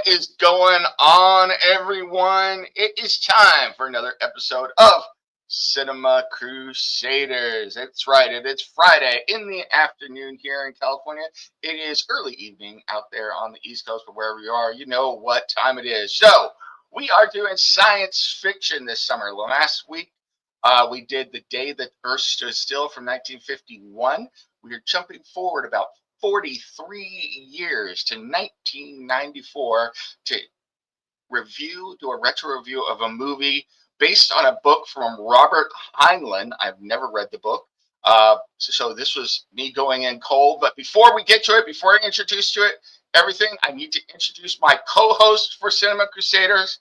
is going on, everyone? It is time for another episode of Cinema Crusaders. That's right, it's Friday in the afternoon here in California. It is early evening out there on the East Coast, but wherever you are, you know what time it is. So, we are doing science fiction this summer. Last week, we did The Day That Earth Stood Still from 1951. We are jumping forward about 43 years to 1994 to do a retro review of a movie based on a book from Robert Heinlen. I've never read the book. So this was me going in cold. But before we get to it, before I introduce to it everything, I need to introduce my co-host for Cinema Crusaders.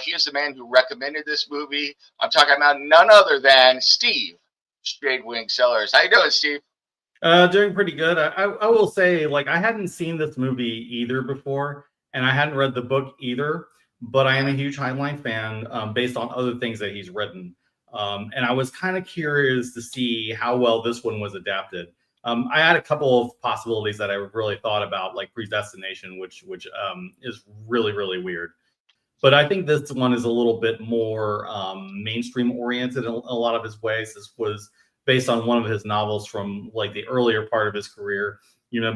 He is the man who recommended this movie. I'm talking about none other than Steve Straight Wing Sellers. How you doing, Steve? Doing pretty good. I will say, like, I hadn't seen this movie either before, and I hadn't read the book either, but I am a huge Heinlein fan based on other things that he's written. And I was kind of curious to see how well this one was adapted. I had a couple of possibilities that I really thought about, like Predestination, which is really, really weird. But I think this one is a little bit more mainstream oriented in a lot of his ways. This was based on one of his novels from like the earlier part of his career,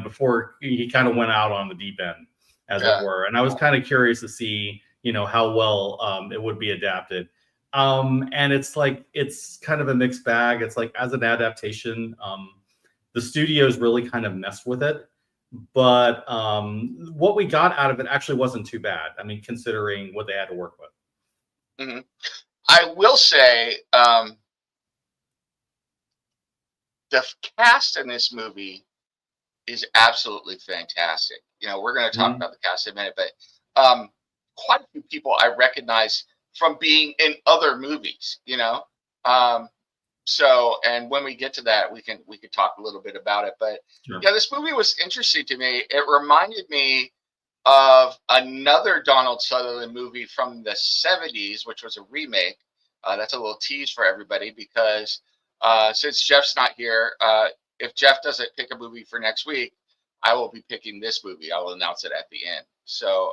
before he kind of went out on the deep end, as it were. And I was kind of curious to see, how well it would be adapted. And it's kind of a mixed bag. It's like, as an adaptation, the studios really kind of messed with it. But what we got out of it actually wasn't too bad. I mean, considering what they had to work with. Mm-hmm. I will say, the cast in this movie is absolutely fantastic. We're going to talk about the cast in a minute, but quite a few people I recognize from being in other movies. So, and when we get to that, we can talk a little bit about it. But yeah, this movie was interesting to me. It reminded me of another Donald Sutherland movie from the 70s, which was a remake. That's a little tease for everybody because since Jeff's not here, if Jeff doesn't pick a movie for next week, I will be picking this movie. I will announce it at the end. So,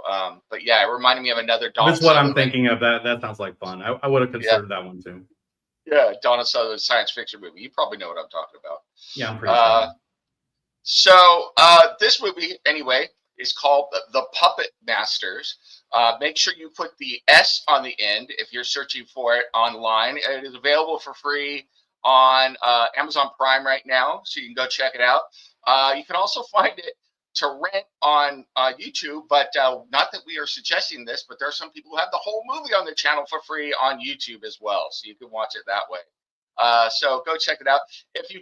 but yeah, it reminded me of another Donald That's what Sutherland. I'm thinking of. That sounds like fun. I would have considered that one too. Yeah, Donald Sutherland science fiction movie. You probably know what I'm talking about. Yeah, I'm pretty sure. So this movie, anyway, is called The Puppet Masters. Make sure you put the S on the end if you're searching for it online. It is available for free on Amazon Prime right now, so you can go check it out. You can also find it to rent on YouTube, but not that we are suggesting this, but there are some people who have the whole movie on their channel for free on YouTube as well, so you can watch it that way. So go check it out. If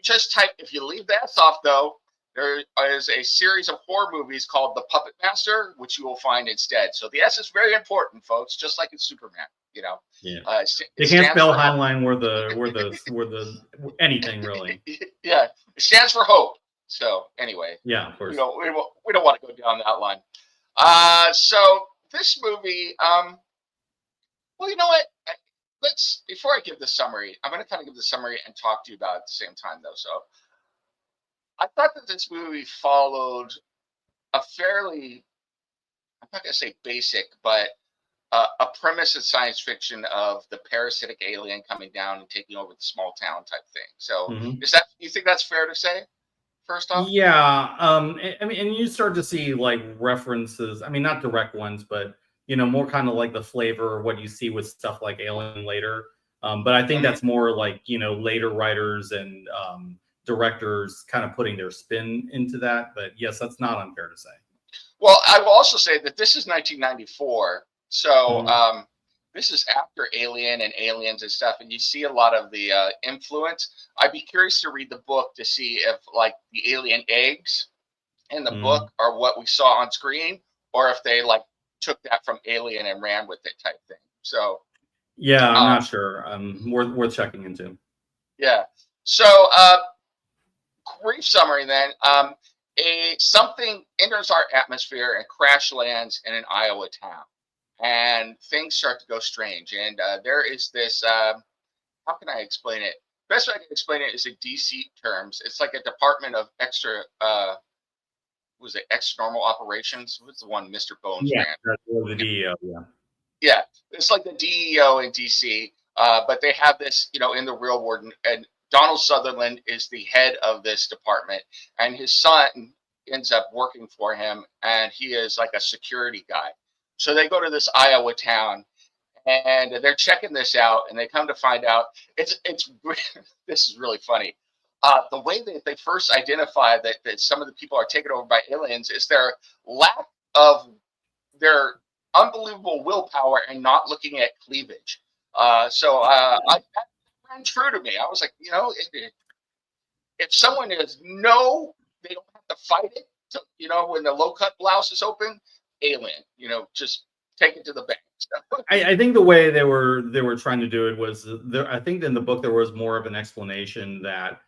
you leave the S off though, there is a series of horror movies called The Puppet Master, which you will find instead. So the S is very important, folks, just like in Superman. Yeah. They can't spell Heinlein where the anything really. Yeah, it stands for hope. So anyway, yeah, of course. We don't want to go down that line. So this movie, well, you know what? Before I give the summary, I'm going to kind of give the summary and talk to you about it at the same time, though. So I thought that this movie followed a fairly, I'm not going to say basic, but a premise of science fiction of the parasitic alien coming down and taking over the small town type thing. So you think that's fair to say? First off? Yeah. I mean, and you start to see like references, I mean, not direct ones, but, more kind of like the flavor of what you see with stuff like Alien later. But I think that's more like, later writers and directors kind of putting their spin into that. But yes, that's not unfair to say. Well, I will also say that this is 1994. So this is after Alien and Aliens and stuff, and you see a lot of the influence. I'd be curious to read the book to see if like the alien eggs in the book are what we saw on screen, or if they like took that from Alien and ran with it type thing. So yeah, I'm not sure. Worth checking into. Yeah. So brief summary then. Something enters our atmosphere and crash lands in an Iowa town. And things start to go strange. And there is this, how can I explain it? Best way I can explain it is in DC terms. It's like a Department of Extra was it X-Normal Operations? What's the one Mr. Bones Yeah, ran? that's the DEO. Yeah. Yeah, it's like the DEO in DC, but they have this, in the real world, and Donald Sutherland is the head of this department, and his son ends up working for him, and he is like a security guy. So they go to this Iowa town, and they're checking this out, and they come to find out it's this is really funny. The way that they first identify that some of the people are taken over by aliens is their lack of their unbelievable willpower and not looking at cleavage. That ran true to me. I was like, if someone is no, they don't have to fight it. To, when the low cut blouse is open, alien. Just take it to the bank. So. I think the way they were trying to do it was there. I think in the book there was more of an explanation that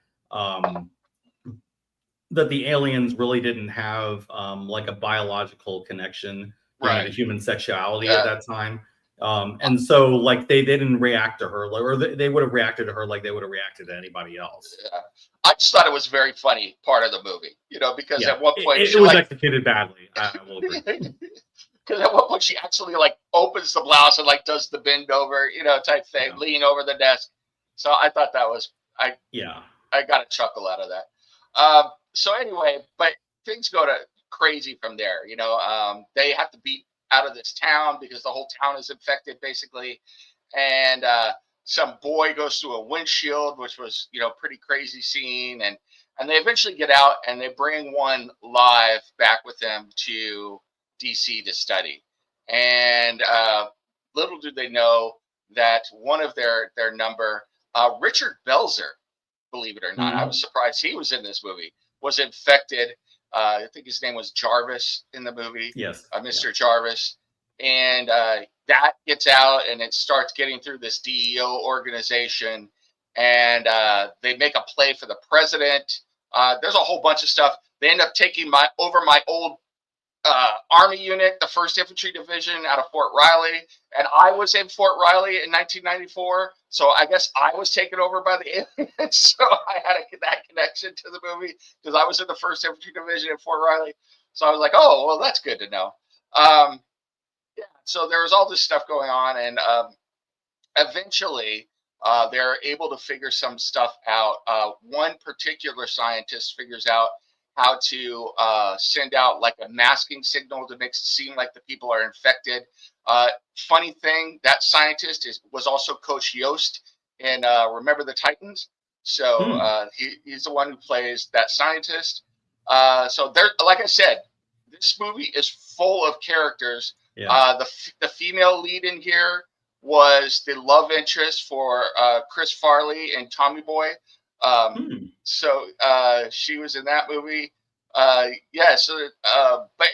that the aliens really didn't have like a biological connection, Right. to human sexuality at that time. And so like they didn't react to her, or they would have reacted to her like they would have reacted to anybody else. Yeah. I just thought it was a very funny part of the movie, because at one point it was executed badly. I will agree. Because at one point she actually like opens the blouse and like does the bend over, type thing, lean over the desk. So I thought that was I got a chuckle out of that. So anyway, but things go to crazy from there. They have to be out of this town because the whole town is infected basically, and some boy goes through a windshield, which was pretty crazy scene, and they eventually get out and they bring one live back with them to DC to study, and little do they know that one of their number, Richard Belzer, believe it or not, I was surprised he was in this movie, was infected. I think his name was Jarvis in the movie. Yes, Mr. Jarvis, and that gets out and it starts getting through this DEO organization, and they make a play for the president. There's a whole bunch of stuff. They end up taking my old Army unit, the 1st Infantry Division out of Fort Riley, and I was in Fort Riley in 1994, so I guess I was taken over by the aliens. So I had that connection to the movie because I was in the 1st Infantry Division in Fort Riley. So I was like, oh, well, that's good to know. So there was all this stuff going on, and eventually they're able to figure some stuff out. One particular scientist figures out how to send out like a masking signal to make it seem like the people are infected. Funny thing, that scientist was also Coach Yost in Remember the Titans. So he's the one who plays that scientist. So there, like I said, this movie is full of characters. Yeah. The female lead in here was the love interest for Chris Farley and Tommy Boy. So she was in that movie. But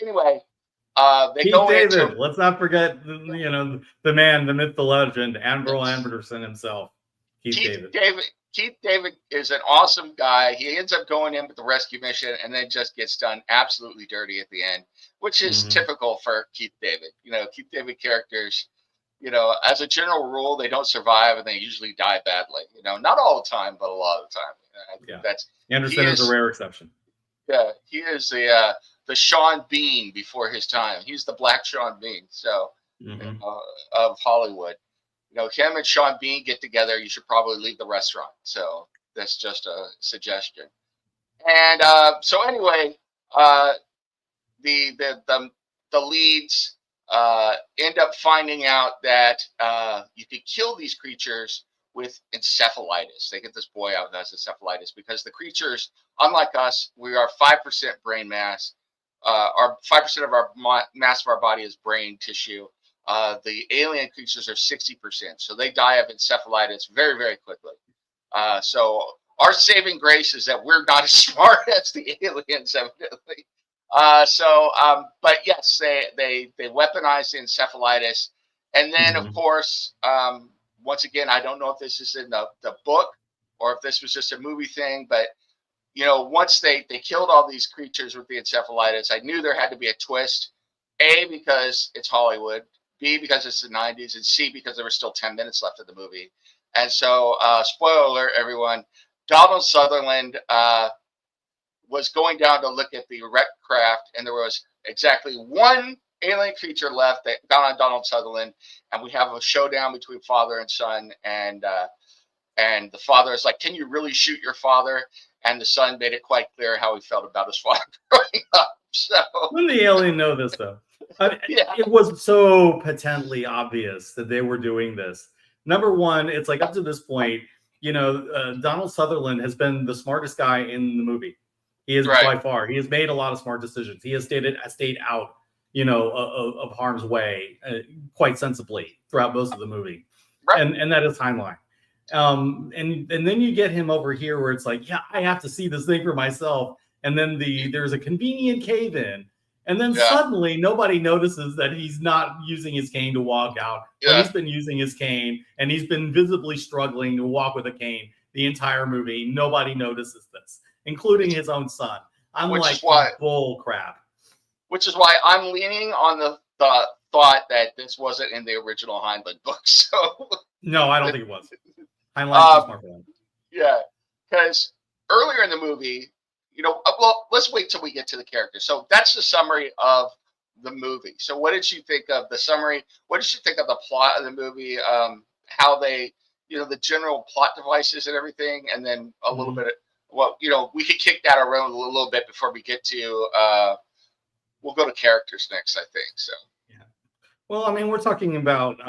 anyway, they Keith go David. into. Let's not forget, the man, the myth, the legend, Anvil Anderson himself. Keith David is an awesome guy. He ends up going in with the rescue mission and then just gets done absolutely dirty at the end, which is typical for Keith David. Keith David characters, as a general rule, they don't survive and they usually die badly. Not all the time, but a lot of the time. Anderson is a rare exception. Yeah, he is the Sean Bean before his time. He's the Black Sean Bean, so of Hollywood. Him and Sean Bean get together, you should probably leave the restaurant. So that's just a suggestion. And so anyway, the leads end up finding out that you could kill these creatures with encephalitis. They get this boy out that has encephalitis because the creatures, unlike us, we are 5% brain mass. Our 5% of our mass of our body is brain tissue. The alien creatures are 60%, so they die of encephalitis very, very quickly. So our saving grace is that we're not as smart as the aliens, evidently. But yes, they weaponize the encephalitis, and then of course, once again, I don't know if this is in the book or if this was just a movie thing, but once they killed all these creatures with the encephalitis, I knew there had to be a twist. A, because it's Hollywood. B, because it's the 90s. And C, because there were still 10 minutes left of the movie. And so, spoiler alert, everyone, Donald Sutherland was going down to look at the wrecked craft, and there was exactly one alien creature left that got on Donald Sutherland, and we have a showdown between father and son, and the father is like, "Can you really shoot your father?" And the son made it quite clear how he felt about his father growing up. So, when the alien know this though, yeah, it was so patently obvious that they were doing this. Number one, it's like up to this point, Donald Sutherland has been the smartest guy in the movie. He is right, by far. He has made a lot of smart decisions. He has stayed out, of harm's way quite sensibly throughout most of the movie, right, and that is Heinlein. And then you get him over here where it's like, yeah, I have to see this thing for myself. And then there's a convenient cave in, and then yeah, suddenly nobody notices that he's not using his cane to walk out when yeah. he's been using his cane, and he's been visibly struggling to walk with a cane the entire movie. Nobody notices this, including his own son. I'm Which like, is why, bull crap. I'm leaning on the thought that this wasn't in the original Heinlein book. So, No, I don't think it was. Heinlein's too smart for that. yeah, because earlier in the movie, well, let's wait till we get to the character. So that's the summary of the movie. So what did you think of the summary? What did you think of the plot of the movie? How they, the general plot devices and everything, and then a little bit of, well, we could kick that around a little bit before we get to, we'll go to characters next, I think. So. Yeah. Well, I mean, we're talking about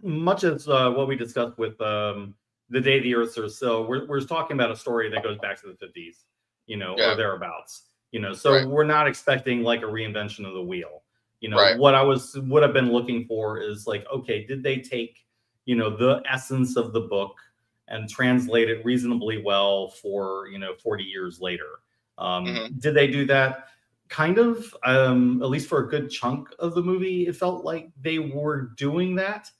much as what we discussed with The Day the Earth Stood Still. We're talking about a story that goes back to the 50s, Yeah. or thereabouts. So Right. we're not expecting like a reinvention of the wheel. Right. What I've been looking for is like, okay, did they take, the essence of the book and translate it reasonably well for, 40 years later? Did they do that? Kind of, at least for a good chunk of the movie, it felt like they were doing that.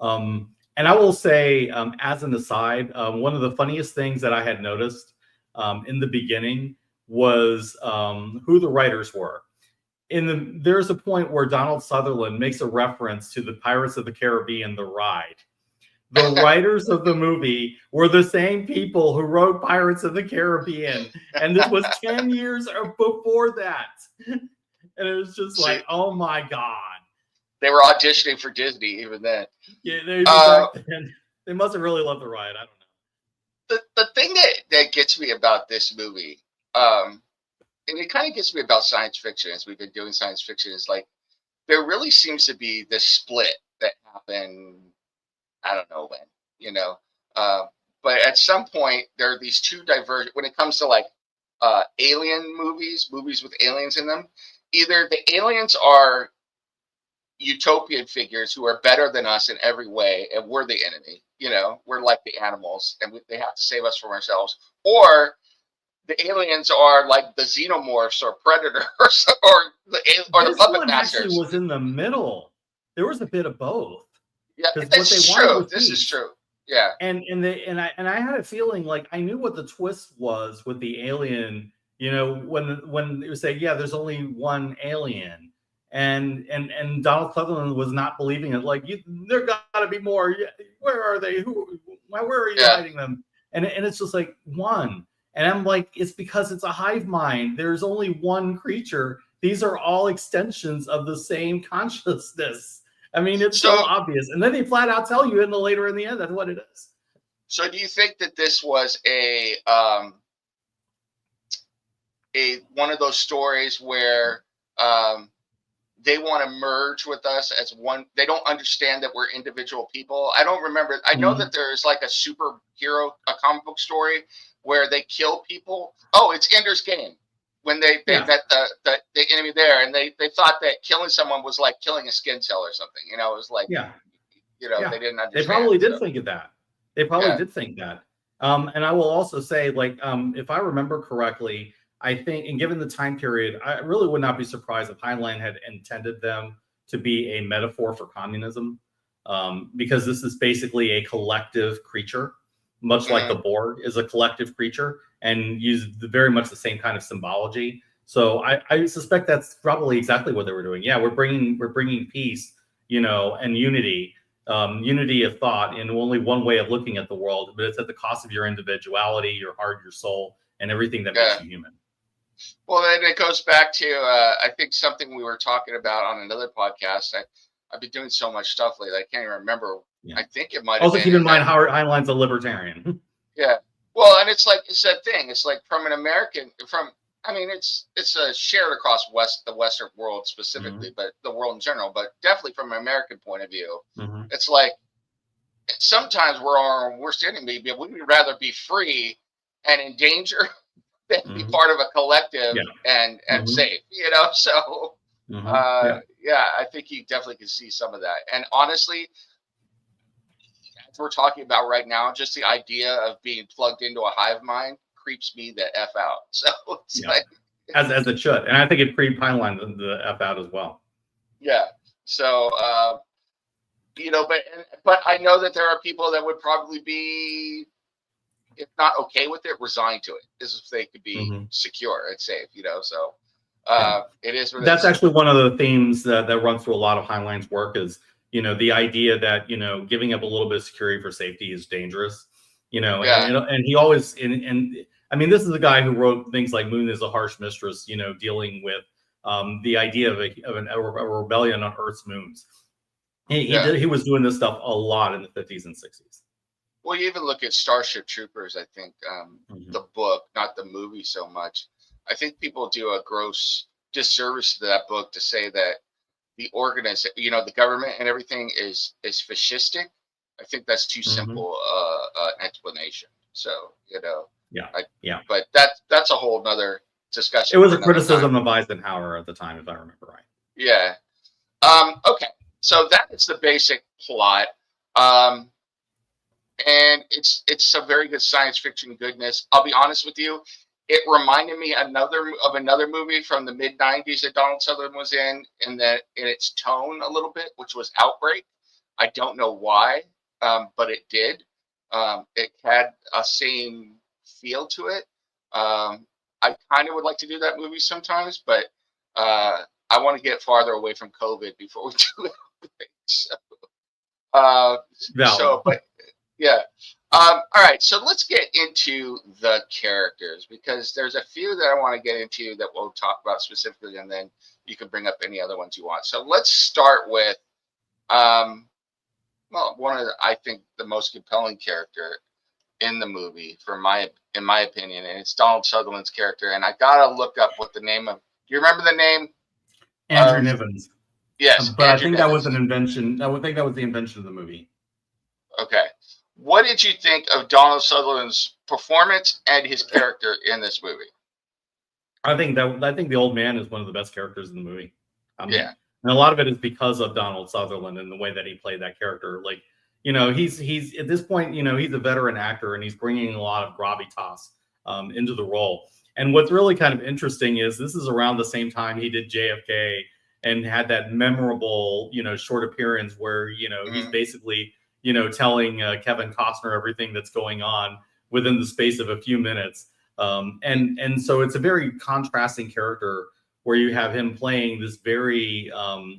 And I will say, as an aside, one of the funniest things that I had noticed in the beginning was who the writers were. There's a point where Donald Sutherland makes a reference to the Pirates of the Caribbean, the ride. The writers of the movie were the same people who wrote Pirates of the Caribbean. And this was 10 years before that. And it was just like, oh my God. They were auditioning for Disney even then. Yeah, back then. They must have really loved the ride. I don't know. The thing that gets me about this movie, and it kind of gets me about science fiction as we've been doing science fiction, is like there really seems to be this split that happened. I don't know when, but at some point there are these two divergent when it comes to like alien movies with aliens in them. Either the aliens are utopian figures who are better than us in every way, and we're the enemy. We're like the animals, and they have to save us from ourselves. Or the aliens are like the xenomorphs or predators, or the puppet masters. Actually was in the middle. There was a bit of both. Yeah, that's true. This is true. Yeah, and I had a feeling like I knew what the twist was with the alien. When it was saying, yeah, there's only one alien. And Donald Sutherland was not believing it. Like, there got to be more. Where are they? Where are you hiding them? And it's just like one. And I'm like, it's because it's a hive mind. There's only one creature. These are all extensions of the same consciousness. I mean, it's so obvious. And then they flat out tell you later in the end that's what it is. So do you think that this was a one of those stories where they want to merge with us as one? They don't understand that we're individual people. I don't remember. I know that there's like a superhero, a comic book story where they kill people. Oh, it's Ender's Game. When they met the enemy there, and they thought that killing someone was like killing a skin cell or something. It was like, they didn't understand. They probably did think of that. They probably did think that. And I will also say, like, if I remember correctly, I think, and given the time period, I really would not be surprised if Heinlein had intended them to be a metaphor for communism, because this is basically a collective creature, much like the Borg is a collective creature, and use very much the same kind of symbology. So I suspect that's probably exactly what they were doing. Yeah, we're bringing peace, and unity of thought in only one way of looking at the world, but it's at the cost of your individuality, your heart, your soul, and everything that makes you human. Well, then it goes back to I think something we were talking about on another podcast. I've been doing so much stuff lately, I can't even remember. Yeah. I think it might have Also, been keep in mind Howard Heinlein's a libertarian. yeah. Well, and it's that thing. It's like from an American I mean, it's shared across the Western world specifically, but the world in general. But definitely from an American point of view, it's like sometimes we're standing maybe we'd rather be free and in danger than be part of a collective and safe. So yeah, I think you definitely can see some of that. And honestly, as we're talking about right now, just the idea of being plugged into a hive mind creeps me the F out. So it's like as it should. And I think it creeped Heinlein the F out as well. Yeah. So but I know that there are people that would probably be, if not okay with it, resigned to it. This is if they could be secure and safe, so it is what that's actually one of the themes that runs through a lot of Heinlein's work is, the idea that, giving up a little bit of security for safety is dangerous, and he always, and I mean, this is a guy who wrote things like Moon is a Harsh Mistress, dealing with the idea of a rebellion on Earth's moons. He was doing this stuff a lot in the 50s and 60s. Well, you even look at Starship Troopers, I think, the book, not the movie so much. I think people do a gross disservice to that book to say that the the government and everything is fascistic. I think that's too simple an explanation. So, but that's a whole nother discussion. It was a criticism of Eisenhower at the time, if I remember right. Yeah. Okay. So that is the basic plot. And it's some very good science fiction goodness. I'll be honest with you. It reminded me of another movie from the mid 90s that Donald Sutherland was in its tone a little bit, which was Outbreak. I don't know why, but it did. It had a same feel to it. I kind of would like to do that movie sometimes, but I want to get farther away from COVID before we do it. But yeah. All right, so let's get into the characters because there's a few that I want to get into that we'll talk about specifically, and then you can bring up any other ones you want. So let's start with, one of I think the most compelling character in the movie, in my opinion, and it's Donald Sutherland's character. And I gotta look up what the name of. Do you remember the name? Andrew Nivens. Yes, but Andrew I think Nivens. That was an invention. I would think that was the invention of the movie. Okay. What did you think of Donald Sutherland's performance and his character in this movie? I think the old man is one of the best characters in the movie. And a lot of it is because of Donald Sutherland and the way that he played that character. Like, he's at this point, he's a veteran actor and he's bringing a lot of gravitas into the role. And what's really kind of interesting is this is around the same time he did JFK and had that memorable, short appearance where, he's basically, telling Kevin Costner everything that's going on within the space of a few minutes. And so it's a very contrasting character where you have him playing this very,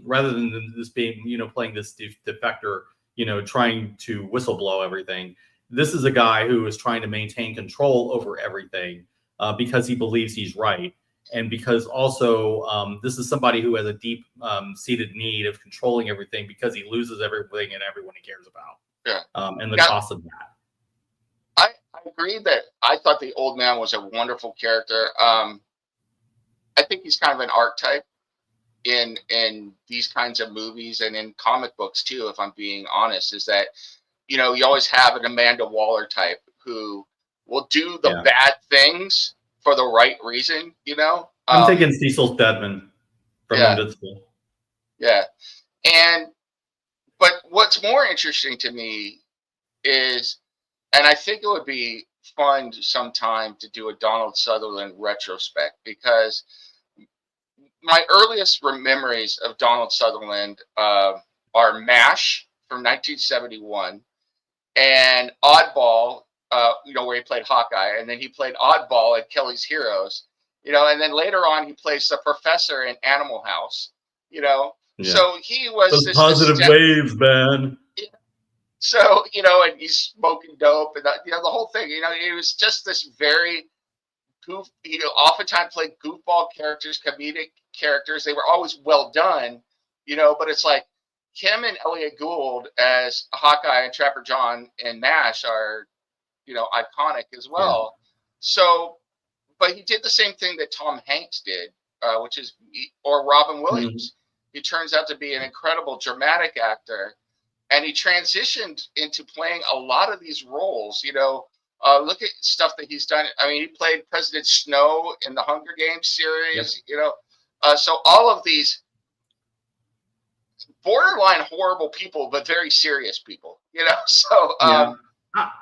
rather than this being, playing this defector, trying to whistleblow everything. This is a guy who is trying to maintain control over everything because he believes he's right. And because also this is somebody who has a deep seated need of controlling everything because he loses everything and everyone he cares about. Yeah. And the cost of that. I agree that I thought the old man was a wonderful character. I think he's kind of an archetype in these kinds of movies and in comic books too, if I'm being honest, is that, you always have an Amanda Waller type who will do the bad things for the right reason, I'm thinking Cecil Stedman from Invincible. Yeah. But what's more interesting to me is, and I think it would be fun sometime to do a Donald Sutherland retrospect, because my earliest memories of Donald Sutherland are MASH from 1971 and Oddball, where he played Hawkeye, and then he played Oddball at Kelly's Heroes, and then later on he plays the professor in Animal House, So he was those positive waves, man. So, and he's smoking dope and the whole thing, it was just this very oftentimes played goofball characters, comedic characters. They were always well done, but it's like him and Elliot Gould as Hawkeye and Trapper John and MASH are, iconic as Yeah. well. So, but he did the same thing that Tom Hanks did, or Robin Williams. He turns out to be an incredible dramatic actor, and he transitioned into playing a lot of these roles. Look at stuff that he's done. I mean, he played President Snow in the Hunger Games series. Yep. So all of these borderline horrible people, but very serious people. So yeah.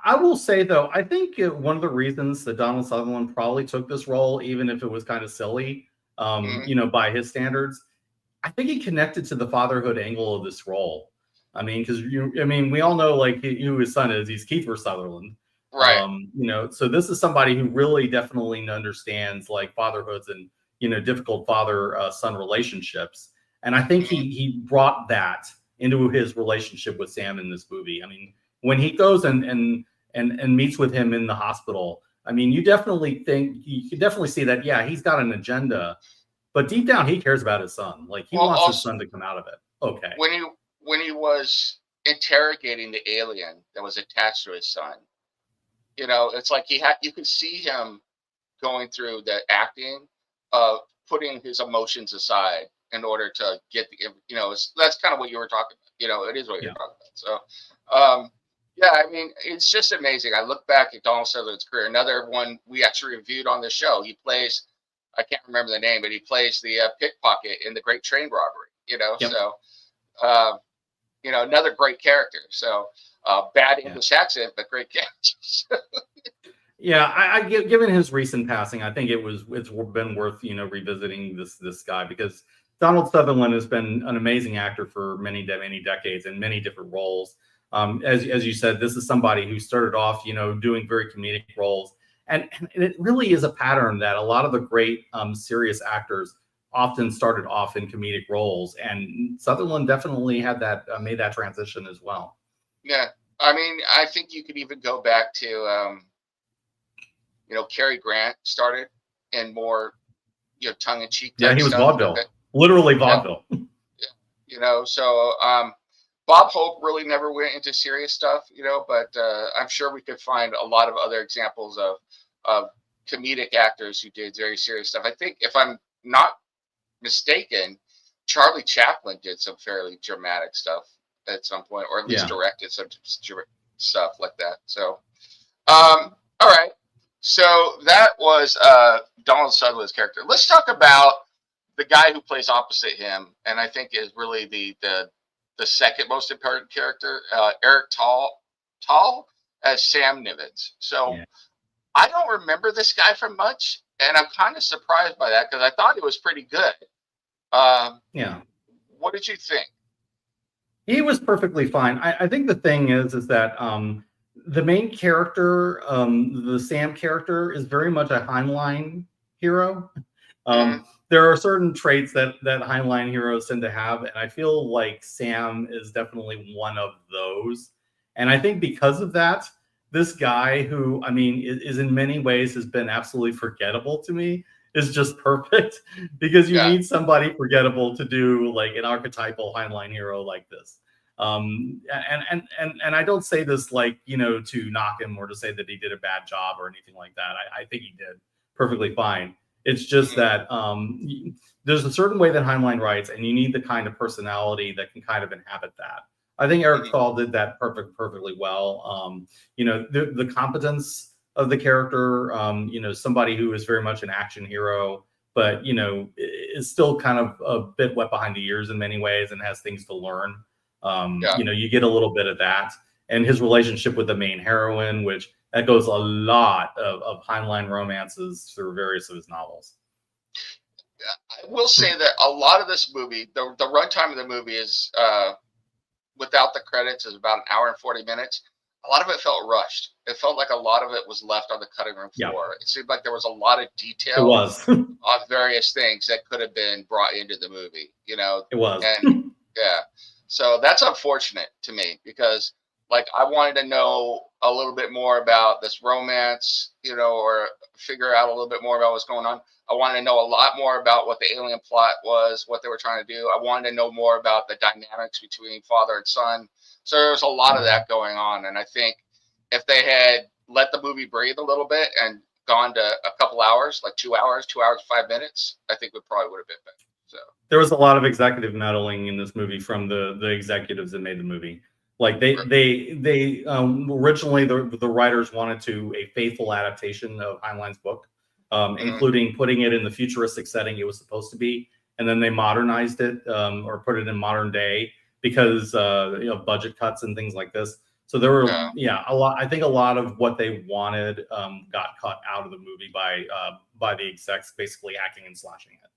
I will say though, I think one of the reasons that Donald Sutherland probably took this role, even if it was kind of silly, by his standards, I think he connected to the fatherhood angle of this role. I mean, because we all know like who his son is. He's Kiefer Sutherland, right? So this is somebody who really definitely understands like fatherhoods and difficult father-son relationships. And I think he brought that into his relationship with Sam in this movie. I mean, when he goes and meets with him in the hospital, I mean, you can definitely see that, yeah, he's got an agenda, but deep down he cares about his son. Like he wants his son to come out of it. Okay. When he was interrogating the alien that was attached to his son, it's like you could see him going through the acting of putting his emotions aside in order to get that's kind of what you were talking about. It is what you're talking about. So, yeah, I mean, it's just amazing. I look back at Donald Sutherland's career. Another one we actually reviewed on the show. He plays, I can't remember the name, but he plays the pickpocket in the Great Train Robbery. Yep. So, another great character. So, bad English accent, but great character. Yeah, given his recent passing, I think it's been worth revisiting this guy, because Donald Sutherland has been an amazing actor for many decades in many different roles. As you said, this is somebody who started off doing very comedic roles, and it really is a pattern that a lot of the great serious actors often started off in comedic roles, and Sutherland definitely had that made that transition as well. Yeah, I mean, I think you could even go back to Cary Grant started in more tongue-in-cheek type Yeah, he was stuff. vaudeville, literally vaudeville. Yeah. So Bob Hope really never went into serious stuff, but I'm sure we could find a lot of other examples of comedic actors who did very serious stuff. I think, if I'm not mistaken, Charlie Chaplin did some fairly dramatic stuff at some point, or at least directed some stuff like that. So, all right. So that was Donald Sutherland's character. Let's talk about the guy who plays opposite him, and I think is really the second most important character, Eric Tall as Sam Nivens. So I don't remember this guy from much, and I'm kind of surprised by that because I thought he was pretty good. What did you think? He was perfectly fine. I think the thing is that the main character, the Sam character, is very much a Heinlein hero. There are certain traits that Heinlein heroes tend to have, and I feel like Sam is definitely one of those. And I think because of that, this guy, who, I mean, is in many ways has been absolutely forgettable to me, is just perfect, because you need somebody forgettable to do like an archetypal Heinlein hero like this. And I don't say this like, to knock him or to say that he did a bad job or anything like that. I think he did perfectly fine. It's just that there's a certain way that Heinlein writes, and you need the kind of personality that can kind of inhabit that. I think Eric Stahl did that perfectly well. The competence of the character, somebody who is very much an action hero, but is still kind of a bit wet behind the ears in many ways and has things to learn. You get a little bit of that, and his relationship with the main heroine, which echoes a lot of Heinlein romances through various of his novels. I will say that a lot of this movie, the runtime of the movie is, without the credits, is about an hour and 40 minutes. A lot of it felt rushed. It felt like a lot of it was left on the cutting room floor. It seemed like there was a lot of detail on various things that could have been brought into the movie. It was. And so that's unfortunate to me, because Like, I wanted to know a little bit more about this romance, or figure out a little bit more about what's going on. I wanted to know a lot more about what the alien plot was, what they were trying to do. I wanted to know more about the dynamics between father and son. So there was a lot of that going on. And I think if they had let the movie breathe a little bit and gone to a couple hours, like 2 hours, 5 minutes, I think we probably would have been better. So there was a lot of executive meddling in this movie from the executives that made the movie. Like they originally the writers wanted a faithful adaptation of Heinlein's book, including putting it in the futuristic setting it was supposed to be, and then they modernized it or put it in modern day because budget cuts and things like this. So there were a lot. I think a lot of what they wanted got cut out of the movie by the execs basically hacking and slashing it.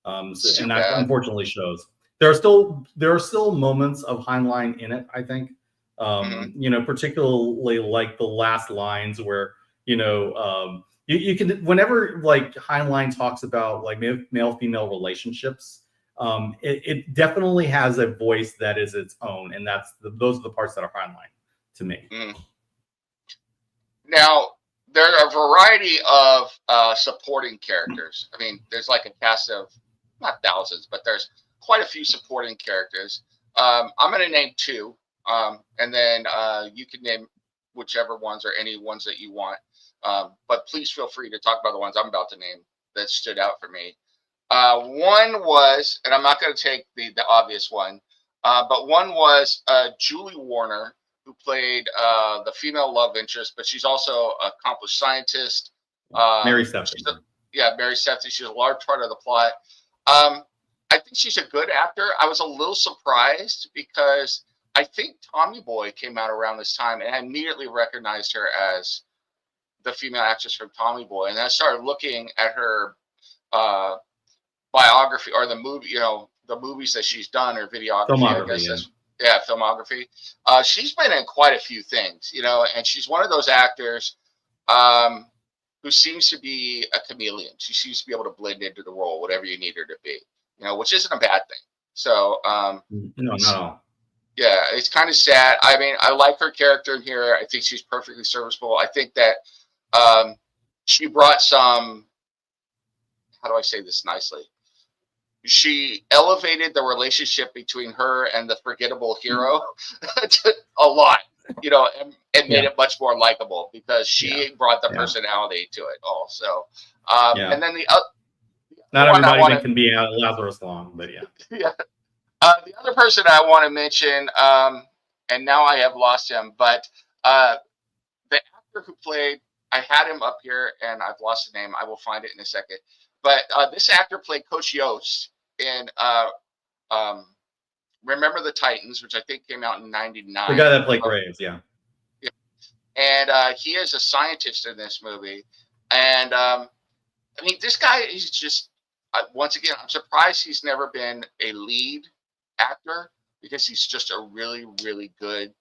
And that unfortunately shows. There are still moments of Heinlein in it, I think. Particularly like the last lines where you can, whenever like Heinlein talks about like male female relationships, it definitely has a voice that is its own, and those are the parts that are Heinlein to me. Now, there are a variety of supporting characters. I mean, there's like a cast of not thousands, but there's quite a few supporting characters. I'm going to name two, and then you can name whichever ones or any ones that you want. But please feel free to talk about the ones I'm about to name that stood out for me. One was, and I'm not going to take the obvious one, but one was Julie Warner, who played the female love interest, but she's also an accomplished scientist. Mary Sefton. Mary Sefton. She's a large part of the plot. I think she's a good actor. I was a little surprised because I think Tommy Boy came out around this time, and I immediately recognized her as the female actress from Tommy Boy. And I started looking at her biography or the movie, the movies that she's done, or videography, I guess. Filmography. She's been in quite a few things, and she's one of those actors who seems to be a chameleon. She seems to be able to blend into the role, whatever you need her to be, which isn't a bad thing. So, no. Yeah, it's kind of sad. I mean, I like her character in here. I think she's perfectly serviceable. I think that she brought some, how do I say this nicely? She elevated the relationship between her and the forgettable hero a lot, and made it much more likable because she brought the personality to it all. So, and then not everybody can be Lazarus Long, but the other person I want to mention, and now I have lost him, but the actor who played, I had him up here and I've lost the name. I will find it in a second. But this actor played Coach Yost in Remember the Titans, which I think came out in '99. The guy that played Graves, yeah. And he is a scientist in this movie. And I mean, this guy is just, once again, I'm surprised he's never been a lead actor because he's just a really, really good,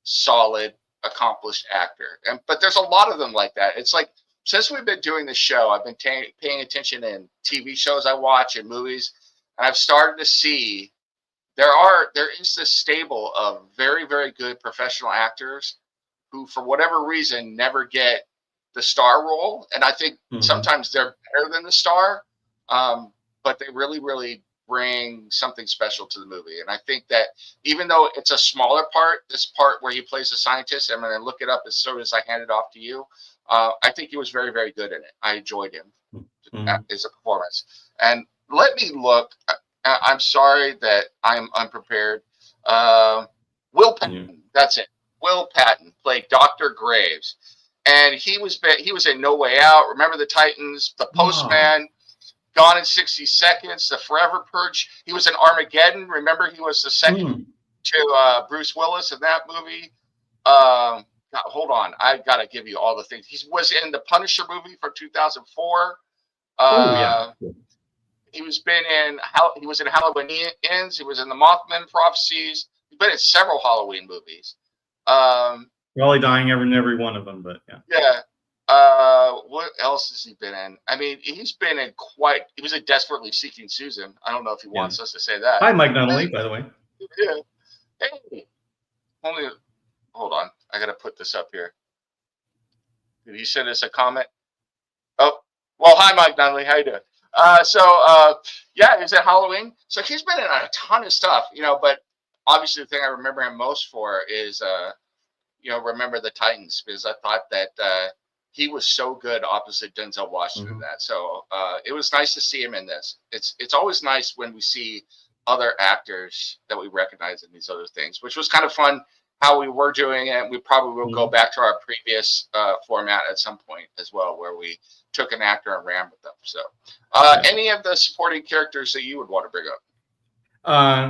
solid, accomplished actor. But there's a lot of them like that. It's like, since we've been doing this show, I've been paying attention in TV shows I watch and movies, and I've started to see there is this stable of very, very good professional actors who, for whatever reason, never get the star role. And I think sometimes they're better than the star, but they really, really bring something special to the movie. And I think that even though it's a smaller part, this part where he plays a scientist, I'm going to look it up as soon as I hand it off to you. I think he was very, very good in it. I enjoyed him as a performance. And let me look. I'm sorry that I'm unprepared. Will Patton, that's it. Will Patton played Dr. Graves, and he was in No Way Out, Remember the Titans, The Postman, Gone in 60 Seconds, The Forever Purge. He was in Armageddon. Remember, he was the second to Bruce Willis in that movie. Hold on, I gotta give you all the things. He was in the Punisher movie from 2004. He was in Halloween Ends. He was in the Mothman Prophecies. He's been in several Halloween movies. Probably dying every one of them, but yeah. What else has he been in? I mean, he's been in he was in Desperately Seeking Susan. I don't know if he wants us to say that. Hi, Mike Donnelly, by the way. Yeah. Hey. this up here. Did he send us a comment? Oh, well, hi, Mike Nunley. How you doing? Yeah, he's at Halloween. So he's been in a ton of stuff, but obviously the thing I remember him most for is, Remember the Titans, because I thought that he was so good opposite Denzel Washington in that. So it was nice to see him in this. It's always nice when we see other actors that we recognize in these other things, which was kind of fun how we were doing it. We probably will go back to our previous format at some point as well, where we took an actor and ran with them. So any of the supporting characters that you would want to bring up?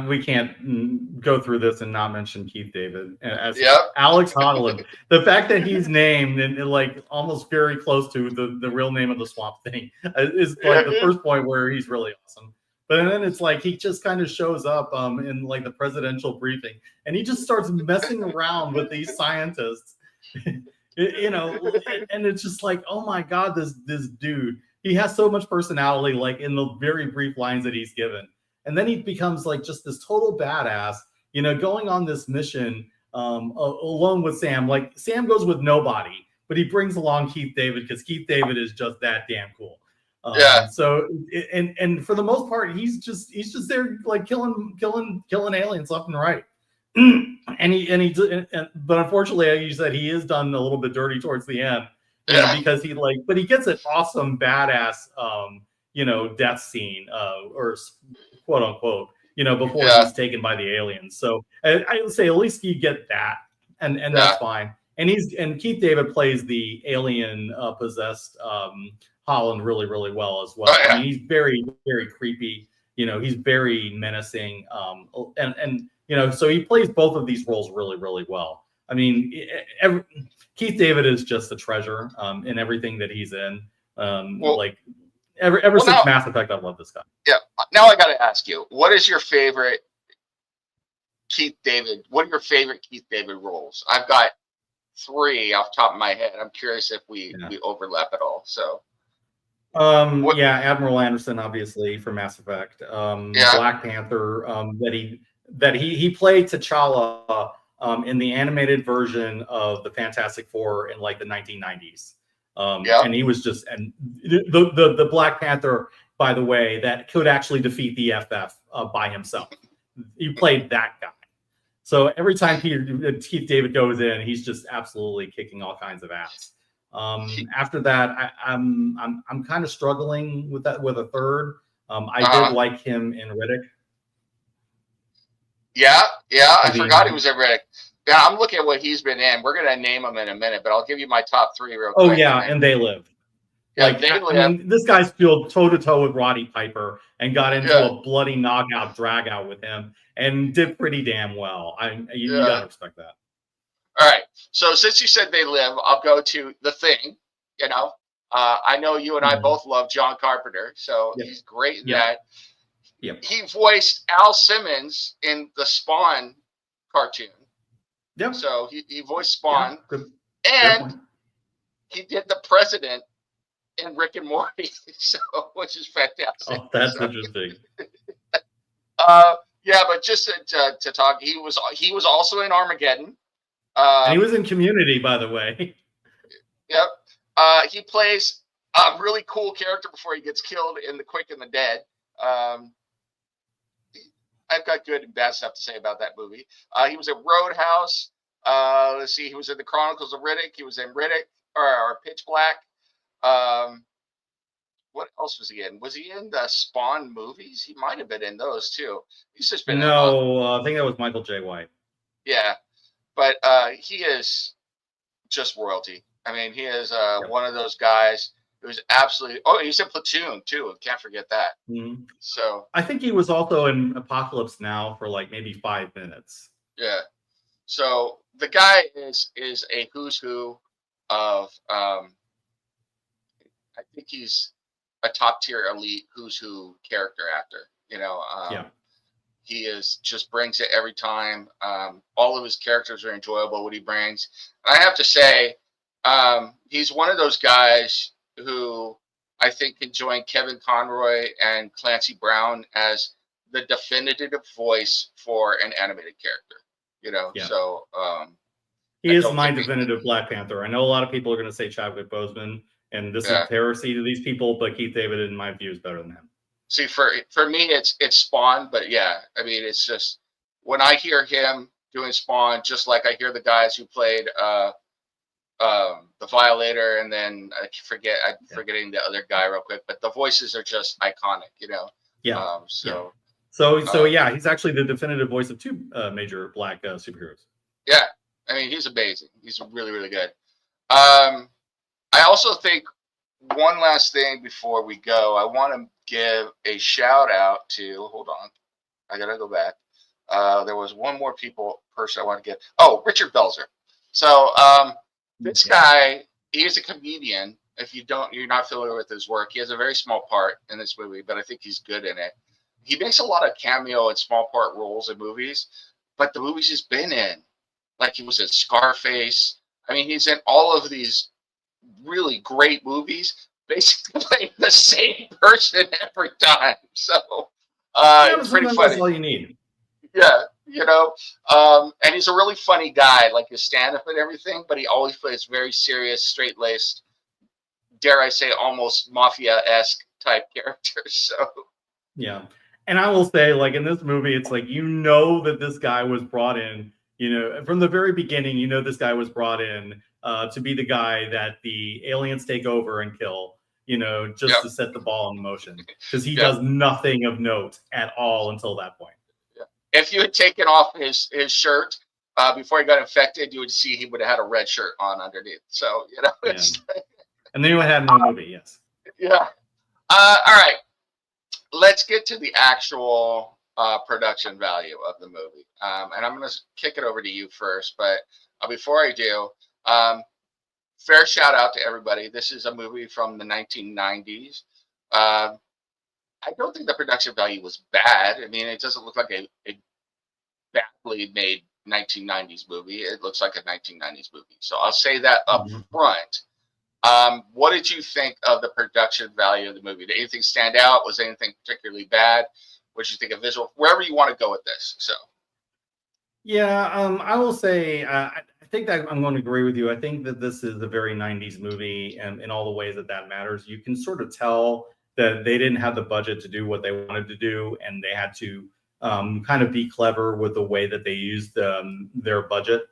We can't go through this and not mention Keith David as Yep. Alex Honnold. The fact that he's named and like almost very close to the real name of the Swamp Thing is like the first point where he's really awesome. But then it's like he just kind of shows up in like the presidential briefing, and he just starts messing around with these scientists, and it's just like, oh my God, this dude, he has so much personality, like in the very brief lines that he's given. And then he becomes like just this total badass, going on this mission alone with Sam. Like Sam goes with nobody, but he brings along Keith David because Keith David is just that damn cool. So and for the most part, he's just there like killing aliens left and right. But unfortunately, like you said, he is done a little bit dirty towards the end, because but he gets an awesome badass death scene or quote unquote, before he's taken by the aliens. So I would say at least you get that, and that's fine. And Keith David plays the alien possessed Holland really, really well as well. I mean, he's very, very creepy. He's very menacing. So he plays both of these roles really, really well. I mean, Keith David is just a treasure in everything that he's in. Ever since Mass Effect, I've loved this guy. Yeah. Now I got to ask you, what is your favorite Keith David? What are your favorite Keith David roles? I've got 3 off the top of my head. I'm curious if we overlap at all. So. Admiral Anderson, obviously, for Mass Effect. Black Panther. That he played T'Challa in the animated version of the Fantastic Four in like the 1990s. And he was just the Black Panther, by the way, that could actually defeat the FF by himself. He played that guy. So every time Keith David goes in, he's just absolutely kicking all kinds of ass. After that, I'm kind of struggling with a third. I did like him in Riddick. I forgot he was at Riddick. Yeah, I'm looking at what he's been in. We're gonna name him in a minute, but I'll give you my top 3 real quick. Oh yeah, and They Live. I mean, this guy's filled toe to toe with Roddy Piper and got into a bloody knockout drag out with him and did pretty damn well. You gotta respect that. All right. So since you said They Live, I'll go to The Thing. I know you and I both love John Carpenter, so he's great in that. Yep. He voiced Al Simmons in the Spawn cartoon. Yep. So he voiced Spawn. Good and he did the president in Rick and Morty, which is fantastic. Oh, that's interesting. But just to talk, he was also in Armageddon. And he was in Community, by the way. Yep. He plays a really cool character before he gets killed in The Quick and the Dead. I've got good and bad stuff to say about that movie. He was at Roadhouse. Let's see. He was in The Chronicles of Riddick. He was in Riddick or Pitch Black. What else was he in? Was he in the Spawn movies? He might have been in those too. He's just been. I think that was Michael J. White. Yeah, but he is just royalty. I mean, he is one of those guys who's absolutely. Oh, he's in Platoon too. Can't forget that. Mm-hmm. So I think he was also in Apocalypse Now for like maybe 5 minutes. Yeah. So the guy is a who's who of. I think he's a top tier elite who's who character actor. He just brings it every time. All of his characters are enjoyable. What he brings, and I have to say, he's one of those guys who I think can join Kevin Conroy and Clancy Brown as the definitive voice for an animated character. So He I is don't my think we. definitive Black Panther. I know a lot of people are going to say Chadwick Boseman, and this Yeah. is heresy to these people, but Keith David, in my view, is better than him. See, for me, it's Spawn, but yeah, I mean, it's just when I hear him doing Spawn, just like I hear the guys who played the Violator, and then I'm forgetting the other guy real quick, but the voices are just iconic, you know. Yeah. So yeah, he's actually the definitive voice of two major Black superheroes. yeah, I mean, he's amazing. He's really, really good. I also think one last thing before we go, I want to give a shout out to. Hold on, I gotta go back. There was one more person I want to give. Oh, Richard Belzer. So this guy, he is a comedian. If you're not familiar with his work, he has a very small part in this movie, but I think he's good in it. He makes a lot of cameo and small part roles in movies, but the movies he's been in, like he was in Scarface. I mean, he's in all of these really great movies, basically playing the same person every time. So it's pretty funny. That's all you need. Yeah, and he's a really funny guy, like his stand-up and everything, but he always plays very serious, straight-laced, dare I say, almost mafia-esque type characters. So yeah, and I will say, like in this movie, it's like that this guy was brought in, from the very beginning, this guy was brought in to be the guy that the aliens take over and kill, just to set the ball in motion, because he does nothing of note at all until that point. If you had taken off his shirt before he got infected, you would see he would have had a red shirt on underneath. So, it's and then you would have no movie. Yes. Yeah. All right. Let's get to the actual production value of the movie. And I'm going to kick it over to you first. But before I do, fair shout out to everybody. This is a movie from the 1990s. I don't think the production value was bad. I mean, it doesn't look like a badly made 1990s movie. It looks like a 1990s movie. So I'll say that up front. What did you think of the production value of the movie? Did anything stand out? Was anything particularly bad? What did you think of visual? Wherever you want to go with this. So. Yeah, I will say I think that I'm going to agree with you. I think that this is a very 90s movie, and in all the ways that matters. You can sort of tell that they didn't have the budget to do what they wanted to do, and they had to kind of be clever with the way that they used their budget.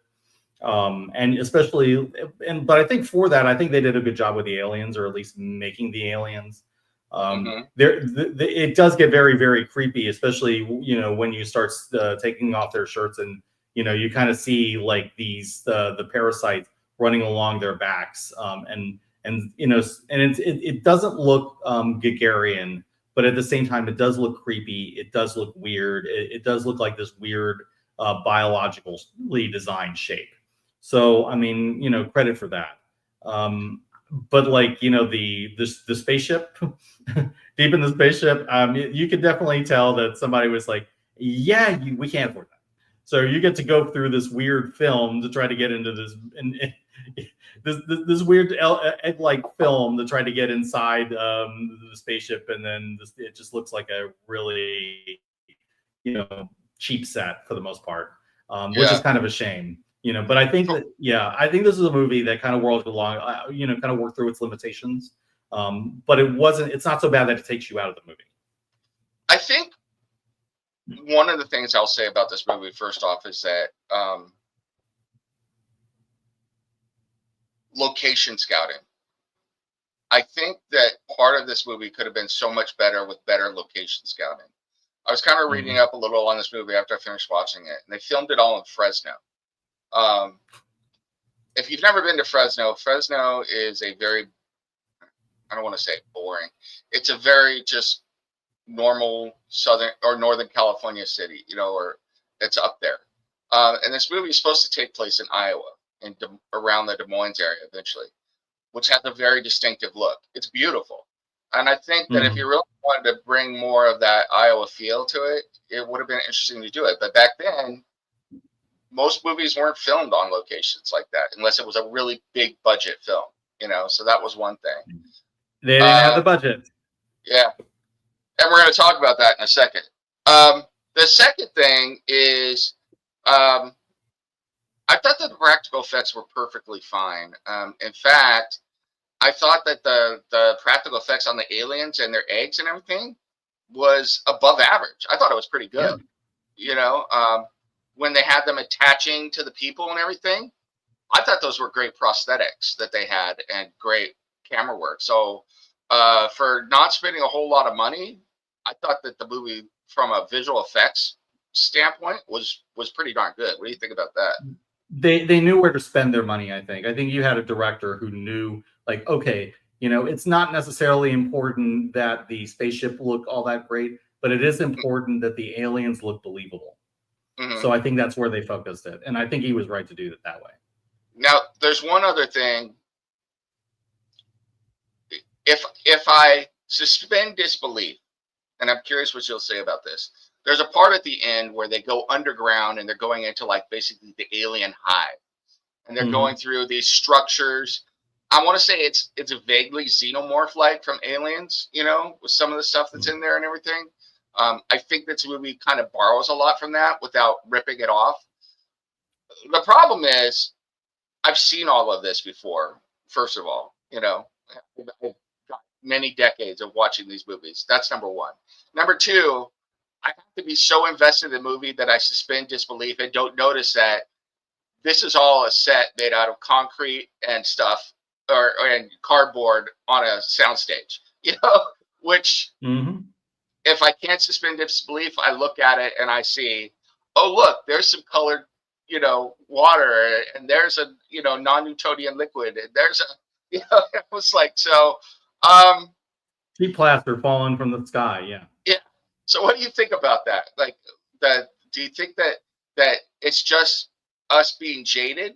And especially, but I think for that, I think they did a good job with the aliens, or at least making the aliens. It does get very, very creepy, especially when you start taking off their shirts, and you kind of see like the parasites running along their backs, and it doesn't look Gagarin, but at the same time, it does look creepy. It does look weird. It does look like this weird biologically designed shape. So, I mean, credit for that. But like, the spaceship, deep in the spaceship, you could definitely tell that somebody was like, yeah, we can't afford that. So you get to go through this weird film to try to get into this weird egg-like film to try to get inside the spaceship, and then it just looks like a really, cheap set for the most part, which is kind of a shame. But I think I think this is a movie that kind of worked along, kind of worked through its limitations. But it's not so bad that it takes you out of the movie. I think one of the things I'll say about this movie, first off, is that location scouting. I think that part of this movie could have been so much better with better location scouting. I was kind of reading up a little on this movie after I finished watching it, and they filmed it all in Fresno. If you've never been to Fresno, Fresno is a very, I don't want to say boring. It's a very just normal Southern or Northern California city, or it's up there. And this movie is supposed to take place in Iowa, around the Des Moines area eventually, which has a very distinctive look. It's beautiful. And I think that if you really wanted to bring more of that Iowa feel to it, it would have been interesting to do it. But back then, most movies weren't filmed on locations like that, unless it was a really big budget film, so that was one thing. They didn't have the budget. Yeah. And we're going to talk about that in a second. The second thing is I thought that the practical effects were perfectly fine. In fact, I thought that the practical effects on the aliens and their eggs and everything was above average. I thought it was pretty Yeah. good. You know, when they had them attaching to the people and everything, I thought those were great prosthetics that they had and great camera work. So for not spending a whole lot of money, I thought that the movie, from a visual effects standpoint, was pretty darn good. What do you think about that? They knew where to spend their money. I think you had a director who knew, like, okay, it's not necessarily important that the spaceship look all that great, but it is important that the aliens look believable. Mm-hmm. So I think that's where they focused it, and I think he was right to do it that way. Now, there's one other thing. If I suspend disbelief, and I'm curious what you'll say about this. There's a part at the end where they go underground and they're going into like basically the alien hive, and they're going Mm-hmm. through these structures. I want to say it's a vaguely xenomorph like from Aliens, with some of the stuff that's in there and everything. I think this movie kind of borrows a lot from that without ripping it off. The problem is I've seen all of this before. First of all, I've got many decades of watching these movies. That's number one. Number two, I have to be so invested in the movie that I suspend disbelief and don't notice that this is all a set made out of concrete and stuff, and cardboard on a soundstage. Which, Mm-hmm. if I can't suspend disbelief, I look at it and I see, oh look, there's some colored, water, and there's a non-Newtonian liquid, and there's a it was like so. Um, Cheap plaster falling from the sky. Yeah. yeah. So what do you think about that? Like that? Do you think that it's just us being jaded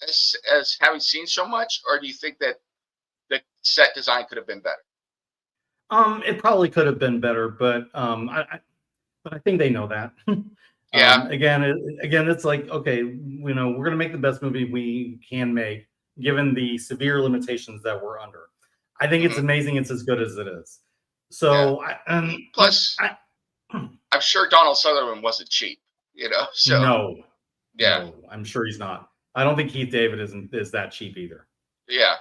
as having seen so much, or do you think that the set design could have been better? It probably could have been better, but I think they know that. Yeah. Again, it's like, okay, we're gonna make the best movie we can make, given the severe limitations that we're under. I think it's Hmm. amazing. It's as good as it is. Yeah. So, Plus, I I'm sure Donald Sutherland wasn't cheap. So no, yeah, I'm sure he's not. I don't think Keith David is that cheap either. yeah.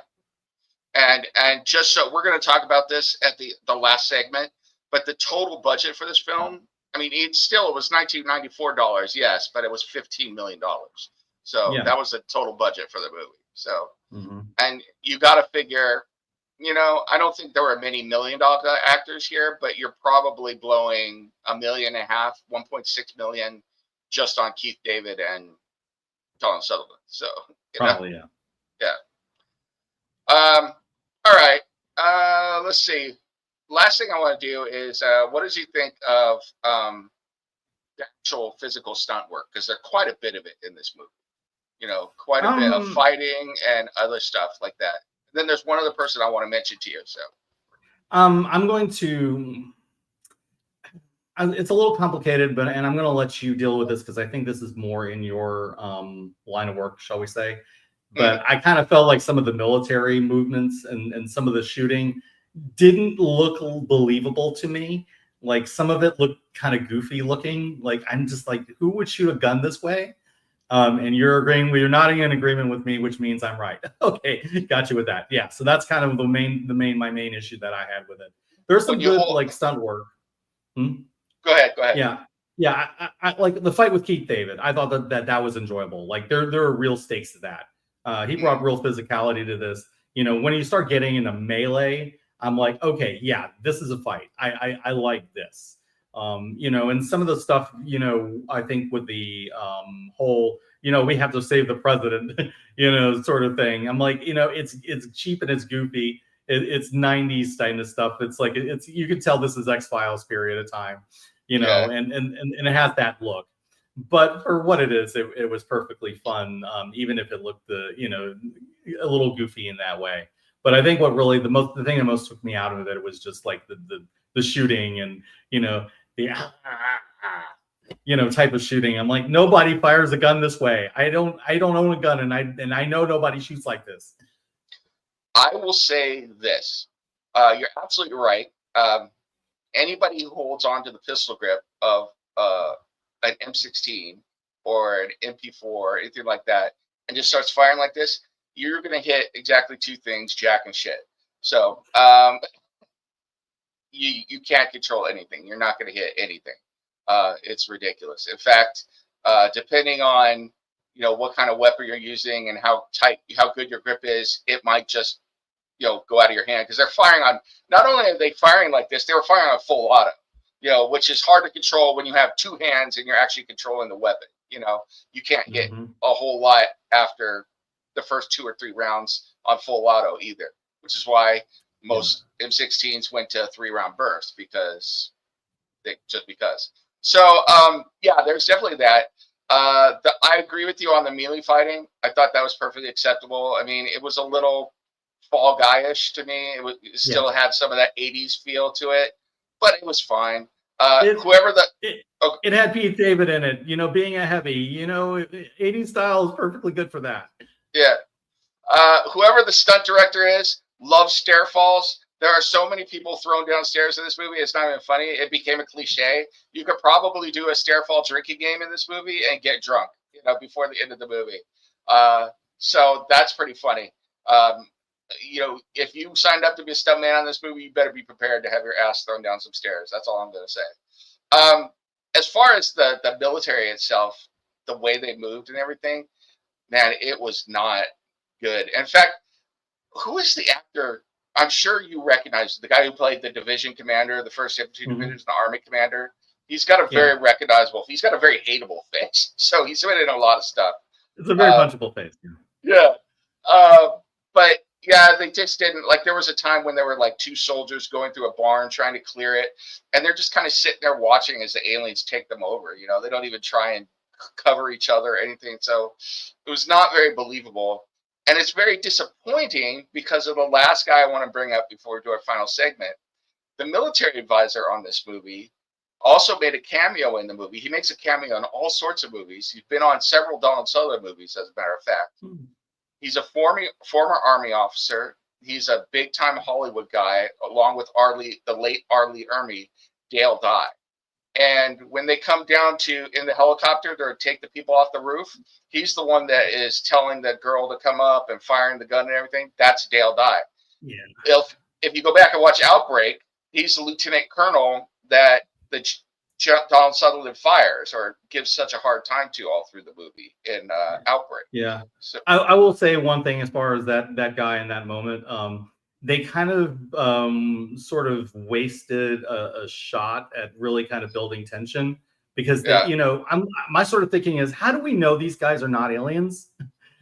And just so we're going to talk about this at the last segment, but the total budget for this film, I mean, it was $1994, yes, but it was $15 million. So Yeah. that was the total budget for the movie. So, Hmm. and you got to figure, I don't think there were many $1 million actors here, but you're probably blowing $1.5 million, 1.6 million just on Keith David and Donald Sutherland. So, Probably, yeah. yeah. All right. Let's see. Last thing I want to do is, what did you think of the actual physical stunt work? Because there's quite a bit of it in this movie. Quite a bit of Um, fighting and other stuff like that. Then there's one other person I want to mention to you. So, I'm going to. It's a little complicated, and I'm going to let you deal with this because I think this is more in your line of work, shall we say. mhm. But I kind of felt like some of the military movements and some of the shooting didn't look believable to me. Like some of it looked kind of goofy looking. Like I'm just like, who would shoot a gun this way? And you're nodding in agreement with me, which means I'm right. Okay, got you with that. Yeah, so that's kind of my main issue that I had with it. There's When some you good hold, like stunt work. Hmm? go ahead, go ahead. Yeah, yeah. I like the fight with Keith David. I thought that was enjoyable. Like there are real stakes to that. He brought Mhm. real physicality to this. When you start getting into melee, I'm like, okay, yeah, this is a fight. I like this. And some of the stuff, I think with the whole, we have to save the president, sort of thing. I'm like, it's cheap and it's goofy. It's 90s kind of stuff. It's like you can tell this is X-Files period of time, Yeah, and it has that look. But for what it is, it was perfectly fun, even if it looked a little goofy in that way. But I think what really the thing that most took me out of it was just like the shooting and the type of shooting. I'm like, nobody fires a gun this way. I don't own a gun, and I know nobody shoots like this. I will say this. You're absolutely right. Anybody who holds on to the pistol grip of an M16 or an MP4 or anything like that, and just starts firing like this, you're going to hit exactly two things: jack and shit. So you can't control anything. You're not going to hit anything. It's ridiculous. In fact, depending on what kind of weapon you're using and how good your grip is, it might just go out of your hand, because they're firing on. Not only are they firing like this, they were firing on full auto. Which is hard to control when you have two hands and you're actually controlling the weapon. You can't hit a whole lot after the first 2 or 3 rounds on full auto either, which is why most M16s went to 3-round bursts, because. So yeah, there's definitely that. I agree with you on the melee fighting. I thought that was perfectly acceptable. I mean, it was a little Fall Guy-ish to me. It still had some of that 80s feel to it, but it was fine. It had Pete David in it, being a heavy, 80s style is perfectly good for that. Yeah. Whoever the stunt director is loves stair falls. There are so many people thrown downstairs in this movie. It's not even funny. It became a cliche. You could probably do a stairfall drinking game in this movie and get drunk, before the end of the movie. So that's pretty funny. If you signed up to be a stuntman on this movie, you better be prepared to have your ass thrown down some stairs. That's all I'm going to say. As far as the military itself, the way they moved and everything, man, it was not good. In fact, who is the actor? I'm sure you recognize the guy who played the division commander, the 1st Infantry Division, the Army commander. He's got a very recognizable. He's got a very hateable face. So he's been in a lot of stuff. It's a very punchable face. Yeah. But yeah, they just didn't there was a time when there were 2 soldiers going through a barn trying to clear it, and they're just kind of sitting there watching as the aliens take them over. They don't even try and cover each other or anything. So it was not very believable. And it's very disappointing because of the last guy I want to bring up before we do our final segment. The military advisor on this movie also made a cameo in the movie. He makes a cameo in all sorts of movies. He's been on several Donald Sutherland movies, as a matter of fact. He's a former Army officer. He's a big-time Hollywood guy, along with the late R. Lee Ermey, Dale Dye. And when they come down in the helicopter to take the people off the roof, he's the one that is telling the girl to come up and firing the gun and everything. That's Dale Dye. Yeah. If you go back and watch Outbreak, he's the lieutenant colonel that the Donald Sutherland fires or gives such a hard time to all through the movie in Outbreak. Yeah. So I will say one thing as far as that guy in that moment. They kind of sort of wasted a shot at really kind of building tension, because my sort of thinking is, how do we know these guys are not aliens?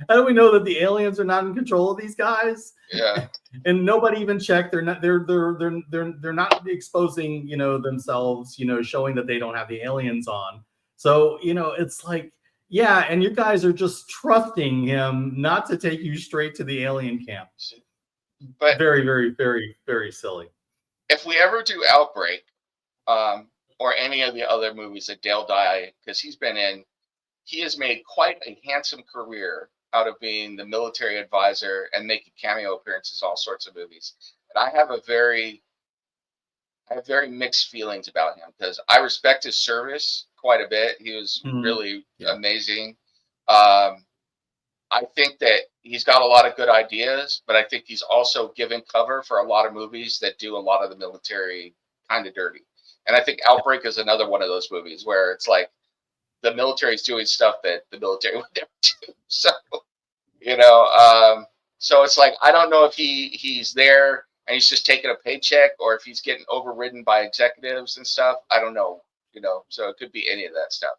How do we know that the aliens are not in control of these guys? Yeah. And nobody even checked. They're not exposing themselves, showing that they don't have the aliens on. So it's and you guys are just trusting him not to take you straight to the alien camp. But very, very, very, very silly. If we ever do Outbreak, or any of the other movies that Dale Dye, because he's been in, he has made quite a handsome career out of being the military advisor and making cameo appearances in all sorts of movies. And I have very mixed feelings about him, because I respect his service quite a bit. He was really amazing. I think that he's got a lot of good ideas, but I think he's also given cover for a lot of movies that do a lot of the military kind of dirty. And I think Outbreak is another one of those movies where it's the military is doing stuff that the military would never do. So, so it's I don't know if he's there and he's just taking a paycheck, or if he's getting overridden by executives and stuff. I don't know, so it could be any of that stuff.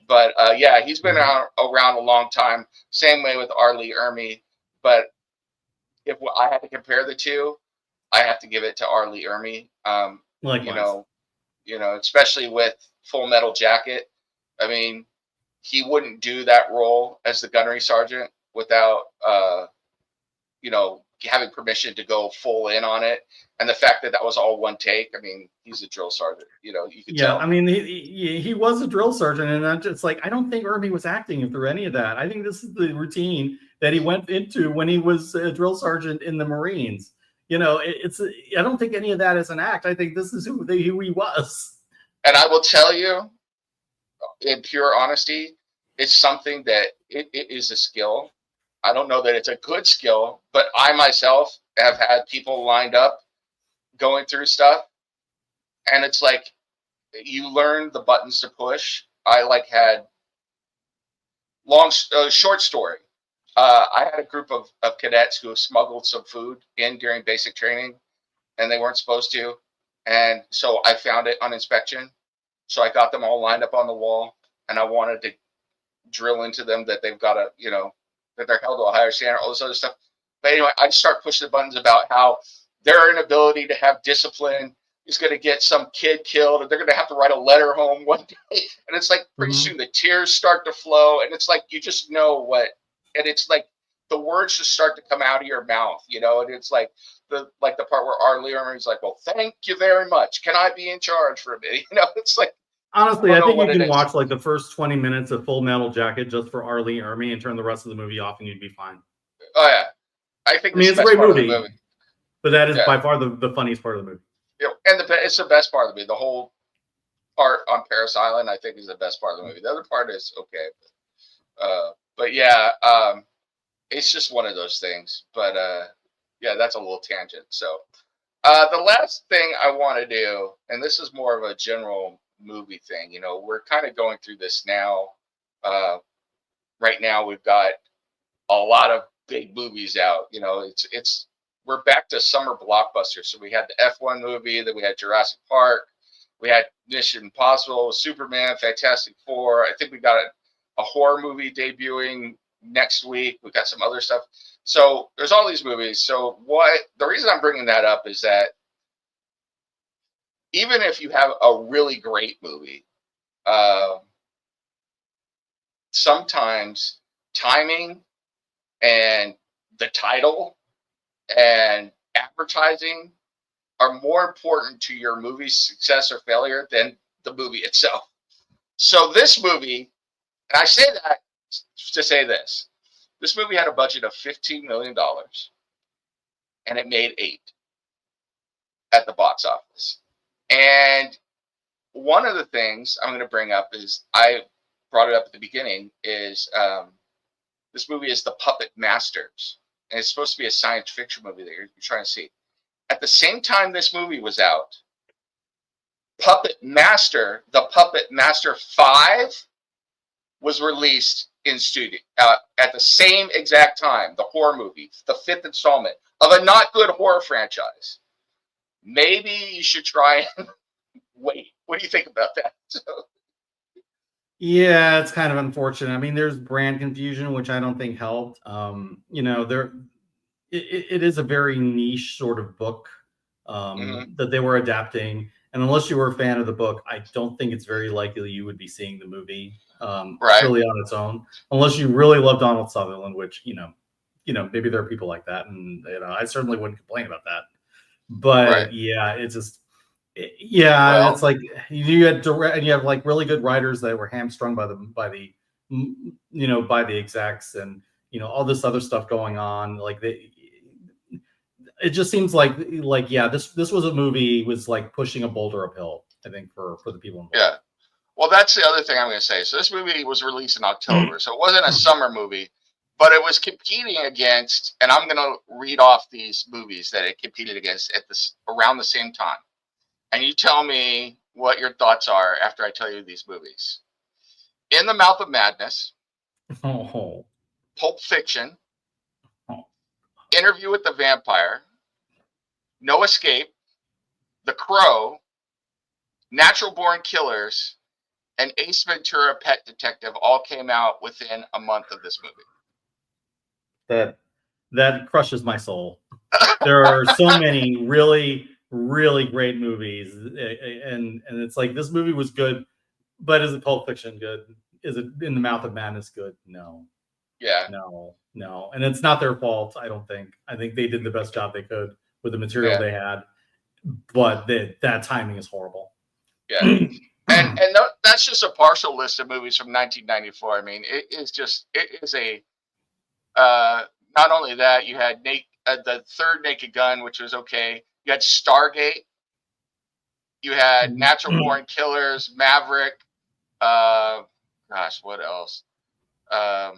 But yeah, he's been around a long time. Same way with R. Lee Ermey. But if I had to compare the two, I have to give it to R. Lee Ermey. Especially with Full Metal Jacket. I mean, he wouldn't do that role as the gunnery sergeant without, having permission to go full in on it. And the fact that was all one take, I mean, he's a drill sergeant, you could tell. I mean, he was a drill sergeant, and I'm just I don't think Ermey was acting through any of that. I think this is the routine that he went into when he was a drill sergeant in the Marines. I don't think any of that is an act. I think this is who he was. And I will tell you, in pure honesty, it's something that it is a skill. I don't know that it's a good skill, but I myself have had people lined up going through stuff, and it's like you learn the buttons to push. I like had short story. I had a group of cadets who smuggled some food in during basic training, and they weren't supposed to. And so I found it on inspection. So I got them all lined up on the wall, and I wanted to drill into them that they've got to, that they're held to a higher standard, all this other stuff. But anyway, I just start pushing the buttons about how their inability to have discipline is going to get some kid killed, and they're going to have to write a letter home one day. And it's like pretty soon the tears start to flow, and it's like you just know what, and it's like the words just start to come out of your mouth, and it's like the part where our leader is like, "Well, thank you very much. Can I be in charge for a minute?" It's like. Honestly, I think you can watch like the first 20 minutes of Full Metal Jacket just for Arlie Ermy and turn the rest of the movie off, and you'd be fine. Oh yeah, I think it's a great movie, but that is by far the funniest part of the movie. And it's the best part of the movie. The whole part on Paris Island, I think, is the best part of the movie. The other part is okay, but yeah, it's just one of those things. But yeah, that's a little tangent. So the last thing I want to do, and this is more of a general movie thing, we're kind of going through this now. Right now we've got a lot of big movies out. We're back to summer blockbusters. So we had the F1 movie, then we had Jurassic Park, we had Mission Impossible, Superman, Fantastic Four. I think we got a horror movie debuting next week. We got some other stuff. So there's all these movies. So the reason I'm bringing that up is that even if you have a really great movie, sometimes timing and the title and advertising are more important to your movie's success or failure than the movie itself. So this movie, and I say that to say this movie had a budget of $15 million, and it made $8 million at the box office. And one of the things I'm going to bring up is, I brought it up at the beginning, is this movie is The Puppet Masters. And it's supposed to be a science fiction movie that you're trying to see. At the same time this movie was out, The Puppet Master 5 was released in studio at the same exact time, the horror movie, the 5th installment of a not good horror franchise. Maybe you should try and wait. What do you think about that? Yeah, it's kind of unfortunate. I mean, there's brand confusion, which I don't think helped. It is a very niche sort of book that they were adapting. And unless you were a fan of the book, I don't think it's very likely you would be seeing the movie really on its own, unless you really love Donald Sutherland, which, maybe there are people like that. And, I certainly wouldn't complain about that. But yeah, it's just, it's like you have like really good writers that were hamstrung by the execs, and all this other stuff going on. Like it just seems like this was a movie was like pushing a boulder uphill, I think, for the people involved. Yeah. Well, that's the other thing I'm going to say. So this movie was released in October, so it wasn't a summer movie, but it was competing against, and I'm going to read off these movies that it competed against around the same time. And you tell me what your thoughts are after I tell you these movies. In the Mouth of Madness. Oh. Pulp Fiction. Oh. Interview with the Vampire. No Escape. The Crow. Natural Born Killers. And Ace Ventura: Pet Detective all came out within a month of this movie. That crushes my soul. There are so many really, really great movies, and it's like, this movie was good, but is it Pulp Fiction good? Is it In the Mouth of Madness good? No. Yeah. No, and it's not their fault. I don't think. I think they did the best job they could with the material they had, but that timing is horrible. Yeah. And that's just a partial list of movies from 1994. I mean, it is a not only that, you had the third Naked Gun, which was okay. You had Stargate. You had Natural Born Killers, Maverick. What else? Oh,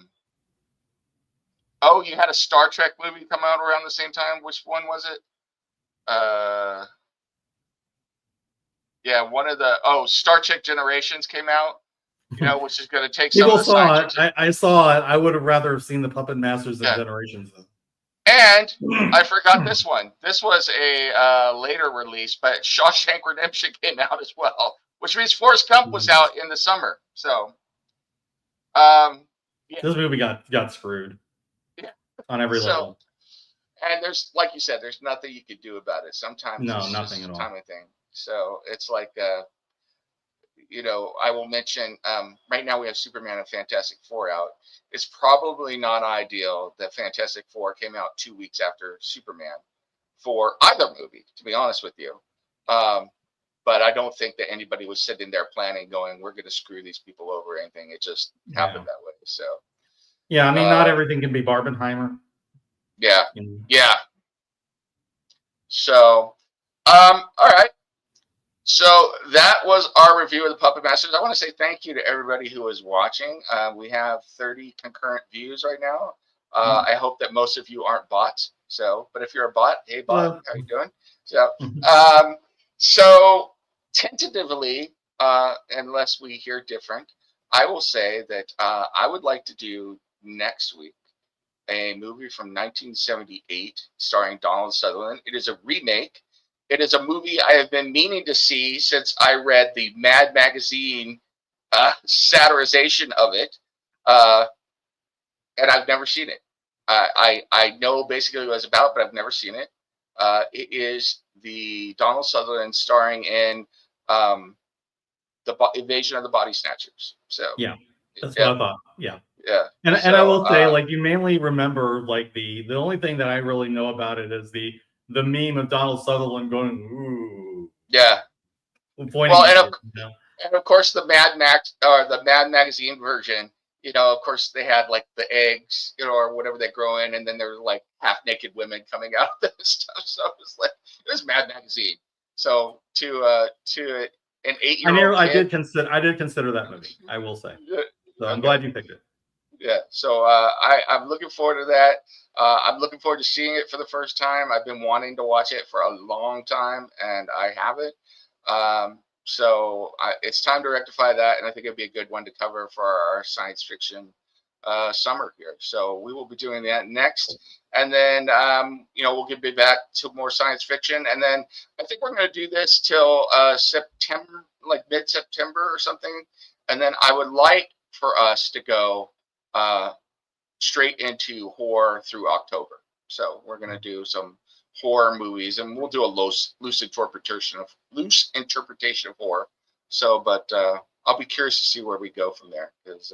you had a Star Trek movie come out around the same time. Which one was it? Yeah, one of the Star Trek Generations came out. Which is going to take some of People the science saw it. fiction. I saw it. I would have rather seen the Puppet Masters than Yeah. Generations. And I forgot this one. This was a later release, but Shawshank Redemption came out as well, which means Forrest Gump was out in the summer. So, yeah. This movie got screwed on every level. And there's, like you said, there's nothing you could do about it. Sometimes No, it's nothing just at a all. timing thing. So it's like, I will mention right now we have Superman and Fantastic Four out. It's probably not ideal that Fantastic Four came out 2 weeks after Superman for either movie, to be honest with you. But I don't think that anybody was sitting there planning, going, "We're going to screw these people over," or anything. It just happened that way. So. Yeah, I mean, not everything can be Barbenheimer. Yeah. Yeah. So, all right. So that was our review of the Puppet Masters. I want to say thank you to everybody who is watching. We have 30 concurrent views right now. I hope that most of you aren't bots. So, but if you're a bot, hey bot, how you doing? So, tentatively, unless we hear different, I will say that I would like to do next week a movie from 1978 starring Donald Sutherland. It is a remake. It is a movie I have been meaning to see since I read the Mad Magazine satirization of it, and I've never seen it. I know basically what it's about, but I've never seen it. It is the Donald Sutherland starring in the Invasion of the Body Snatchers. So yeah, that's what I thought. Yeah. Yeah. And I will say, like, you mainly remember, like, the only thing that I really know about it is the meme of Donald Sutherland going, "Ooh." Yeah. Well, and of course the Mad Max or the Mad Magazine version, of course they had like the eggs, or whatever they grow in, and then there were like half naked women coming out of this stuff. So it was Mad Magazine. So to an 8-year-old I did consider that movie, I will say. So I'm glad you picked it. Yeah, so I'm looking forward to that. I'm looking forward to seeing it for the first time. I've been wanting to watch it for a long time, and I haven't. So it's time to rectify that, and I think it'd be a good one to cover for our science fiction summer here. So we will be doing that next, and then we'll get back to more science fiction, and then I think we're going to do this till September, like mid-September or something, and then I would like for us to go straight into horror through October. So we're going to do some horror movies, and we'll do a loose interpretation of horror. So, but I'll be curious to see where we go from there, because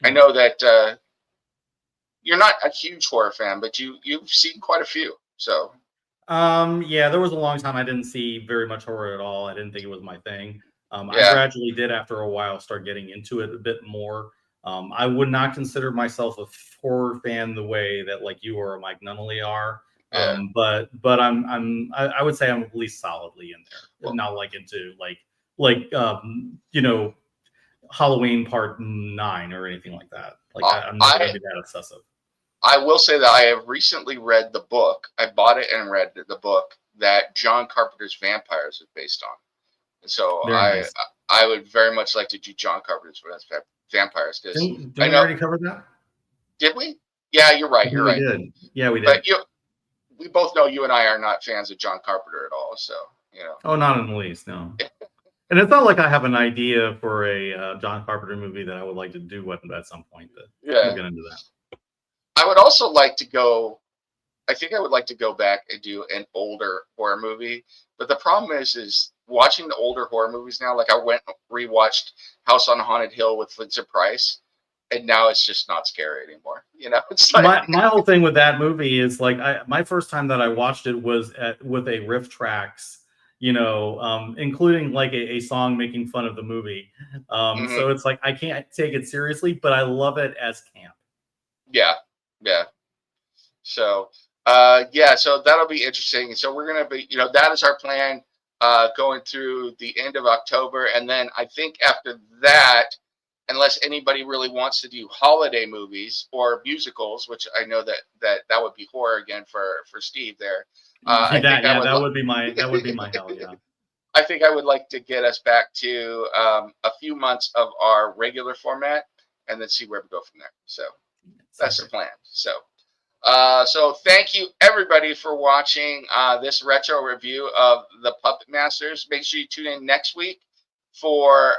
I know that you're not a huge horror fan, but you've seen quite a few. So, yeah, there was a long time I didn't see very much horror at all. I didn't think it was my thing. I gradually did, after a while, start getting into it a bit more. I would not consider myself a horror fan the way that like you or Mike Nunnally are. Yeah. But I would say I'm at least solidly in there. Well, not like into Halloween Part 9 or anything like that. Like I'm not going to be that obsessive. I will say that I have recently read the book. I bought it and read the book that John Carpenter's Vampires is based on. And so nice. I would very much like to do John Carpenter's Vampires. Didn't we already cover that? Did we? Yeah, you're right. You're right. Did. Yeah, we did. But we both know you and I are not fans of John Carpenter at all. So, Oh, not in the least, no. And it's not like I have an idea for a John Carpenter movie that I would like to do at some point. But we'll get into that. I would also like to go. I think I would like to go back and do an older horror movie. But the problem is watching the older horror movies now. Like I went and rewatched House on Haunted Hill with Vincent Price, and now it's just not scary anymore. It's like my whole thing with that movie is like my first time that I watched it was with a riff tracks, including like a song making fun of the movie. So it's like I can't take it seriously, but I love it as camp. Yeah. So so that'll be interesting. So we're gonna be, that is our plan going through the end of October, and then I think after that unless anybody really wants to do holiday movies or musicals, which I know that would be horror again for Steve there. I think I would. That would be my hell. Yeah. I think I would like to get us back to a few months of our regular format, and then see where we go from there. So that's the plan. So thank you everybody for watching this retro review of the Puppet Masters. Make sure you tune in next week for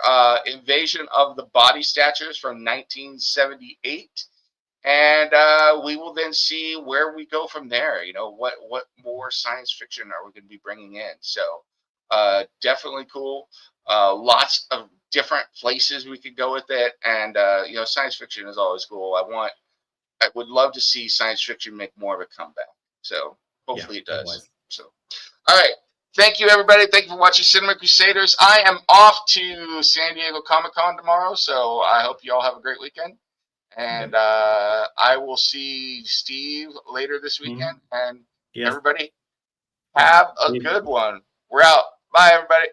Invasion of the Body Snatchers from 1978. And we will then see where we go from there. You know, what more science fiction are we going to be bringing in? So definitely cool. Lots of different places we could go with it. And, you know, science fiction is always cool. I would love to see science fiction make more of a comeback. So hopefully it does. Otherwise. So, all right. Thank you, everybody. Thank you for watching Cinema Crusaders. I am off to San Diego Comic-Con tomorrow, so I hope you all have a great weekend. And I will see Steve later this weekend. And everybody, have a good one. We're out. Bye, everybody.